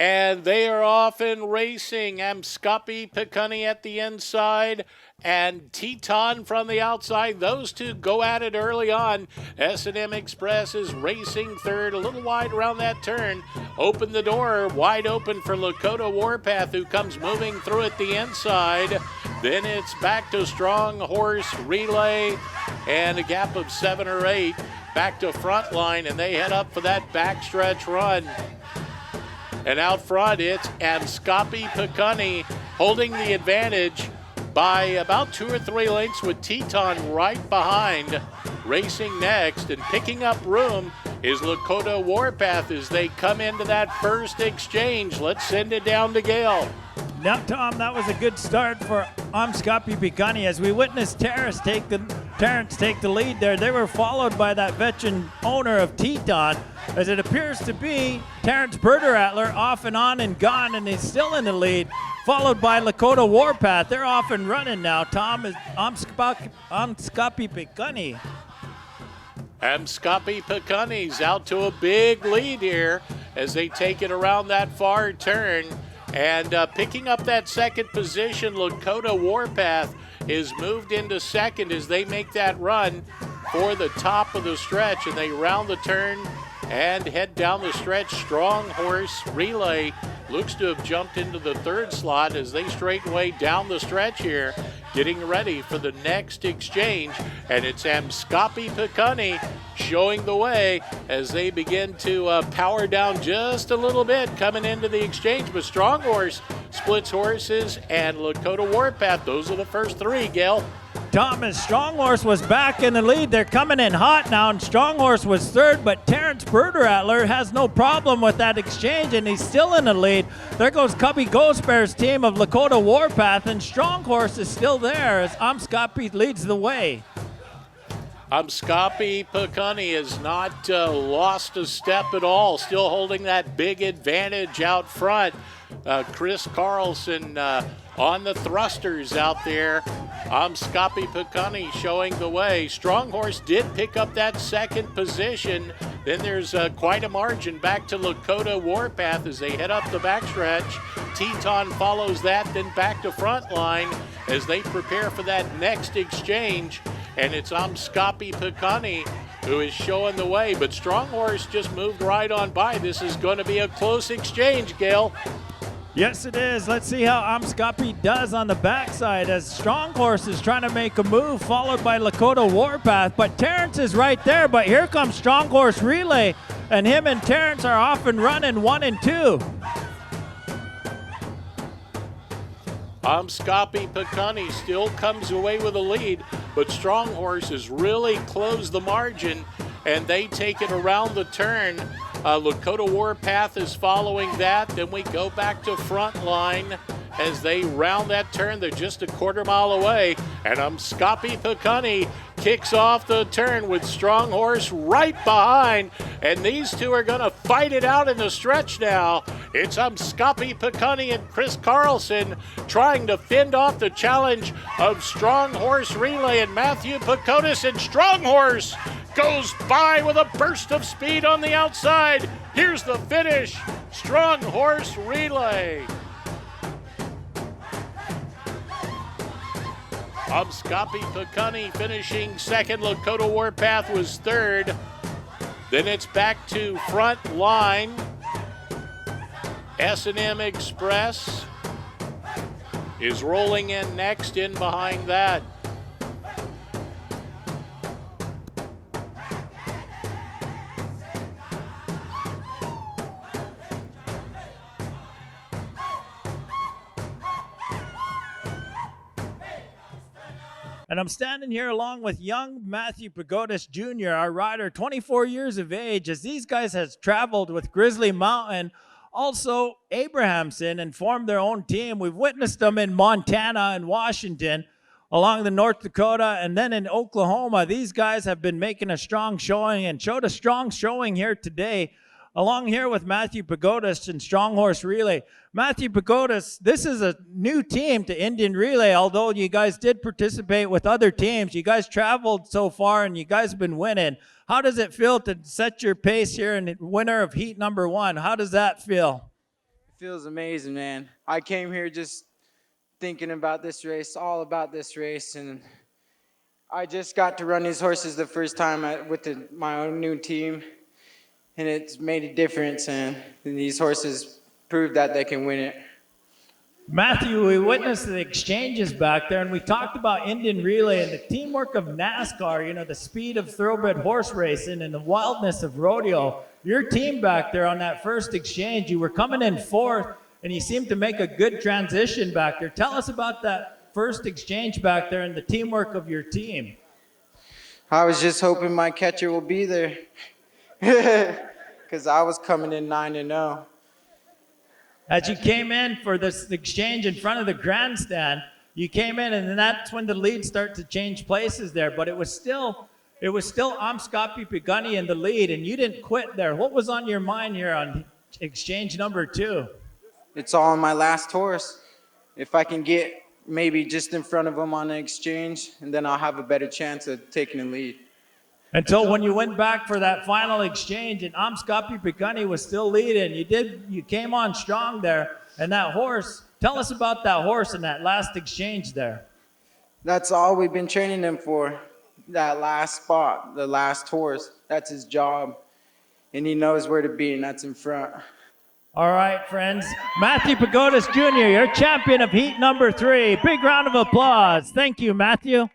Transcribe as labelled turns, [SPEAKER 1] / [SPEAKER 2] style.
[SPEAKER 1] And they are off and racing. Amscopi Picunni at the inside and Teton from the outside. Those two go at it early on. S&M Express is racing third, a little wide around that turn. Open the door, wide open for Lakota Warpath, who comes moving through at the inside. Then it's back to Strong Horse Relay and a gap of 7 or 8. Back to Frontline, and they head up for that backstretch run. And out front, it's Amscopi Picunni holding the advantage by about 2 or 3 lengths with Teton right behind. Racing next and picking up room is Lakota Warpath as they come into that first exchange. Let's send it down to Gail.
[SPEAKER 2] Now, Tom, that was a good start for Amscopi Picunni as we witnessed Terrence take the lead there. They were followed by that veteran owner of Teton, as it appears to be Terrence Berderatler off and on and gone, and he's still in the lead, followed by Lakota Warpath. They're off and running now. Tom, is Amscopi Picunni.
[SPEAKER 1] Amscopi Picunni's out to a big lead here as they take it around that far turn. And picking up that second position, Lakota Warpath is moved into second as they make that run for the top of the stretch, and they round the turn and head down the stretch. Strong Horse Relay looks to have jumped into the third slot as they straightaway down the stretch here, getting ready for the next exchange. And it's Amscopi Picunni showing the way as they begin to power down just a little bit coming into the exchange. But Strong Horse splits horses and Lakota Warpath, those are the first 3, Gail.
[SPEAKER 2] Thomas, Strong Horse was back in the lead. They're coming in hot now, and Strong Horse was third, but Terrence Berderatler has no problem with that exchange, and he's still in the lead. There goes Cubby Ghost Bear's team of Lakota Warpath, and Strong Horse is still there as Amscopi leads the way.
[SPEAKER 1] Amscopi Picunni has not lost a step at all, still holding that big advantage out front. Chris Carlson on the thrusters out there. Amscopi Picunni showing the way. Strong Horse did pick up that second position. Then there's quite a margin back to Lakota Warpath as they head up the backstretch. Teton follows that, then back to Frontline as they prepare for that next exchange. And it's Amscopi Picunni who is showing the way. But Strong Horse just moved right on by. This is going to be a close exchange, Gail.
[SPEAKER 2] Yes, it is. Let's see how Amscopi does on the backside as Strong Horse is trying to make a move, followed by Lakota Warpath. But Terrence is right there, but here comes Strong Horse Relay, and him and Terrence are off and running 1 and 2.
[SPEAKER 1] Amscopi Picunni still comes away with a lead, but Strong Horse has really closed the margin, and they take it around the turn. Lakota Warpath is following that. Then we go back to Frontline as they round that turn. They're just a quarter mile away, and Amscopi Picunni kicks off the turn with Strong Horse right behind, and these two are going to fight it out in the stretch now. It's Amscopi Picunni and Chris Carlson trying to fend off the challenge of Strong Horse Relay and Matthew Pacotis, and Strong Horse goes by with a burst of speed on the outside. Here's the finish. Strong Horse Relay. Amscopi Picunni finishing second. Lakota Warpath was third. Then it's back to Frontline. S&M Express is rolling in next, in behind that.
[SPEAKER 2] And I'm standing here along with young Matthew Pagodas Jr., our rider, 24 years of age, as these guys has traveled with Grizzly Mountain, also Abrahamson, and formed their own team. We've witnessed them in Montana and Washington, along the North Dakota, and then in Oklahoma. These guys have been making a strong showing and showed a strong showing here today, along here with Matthew Pagodas and Strong Horse Relay. Matthew Pagodas, this is a new team to Indian Relay, although you guys did participate with other teams. You guys traveled so far and you guys have been winning. How does it feel to set your pace here in the winner of heat number 1? How does that feel?
[SPEAKER 3] feels amazing, man. I came here just thinking about this race, all about this race, and I just got to run these horses the first time my own new team, and it's made a difference, and these horses prove that they can win it.
[SPEAKER 2] Matthew, we witnessed the exchanges back there, and we talked about Indian Relay and the teamwork of NASCAR, you know, the speed of thoroughbred horse racing and the wildness of rodeo. Your team back there on that first exchange, you were coming in fourth, and you seemed to make a good transition back there. Tell us about that first exchange back there and the teamwork of your team.
[SPEAKER 3] I was just hoping my catcher will be there, because I was coming in 9-0.
[SPEAKER 2] As you came in for this exchange in front of the grandstand, you came in, and then that's when the leads start to change places there. But it was still Amskapi Pigani in the lead, and you didn't quit there. What was on your mind here on exchange number 2?
[SPEAKER 3] It's all on my last horse. If I can get maybe just in front of him on the exchange, and then I'll have a better chance of taking the lead.
[SPEAKER 2] Until when you went back for that final exchange and Amskapi Pigani was still leading, you came on strong there. And that horse, tell us about that horse in that last exchange there.
[SPEAKER 3] That's all we've been training him for, that last spot, the last horse. That's his job, and he knows where to be, and that's in front.
[SPEAKER 2] All right, friends. Matthew Pagodas Jr., your champion of heat number 3. Big round of applause. Thank you, Matthew.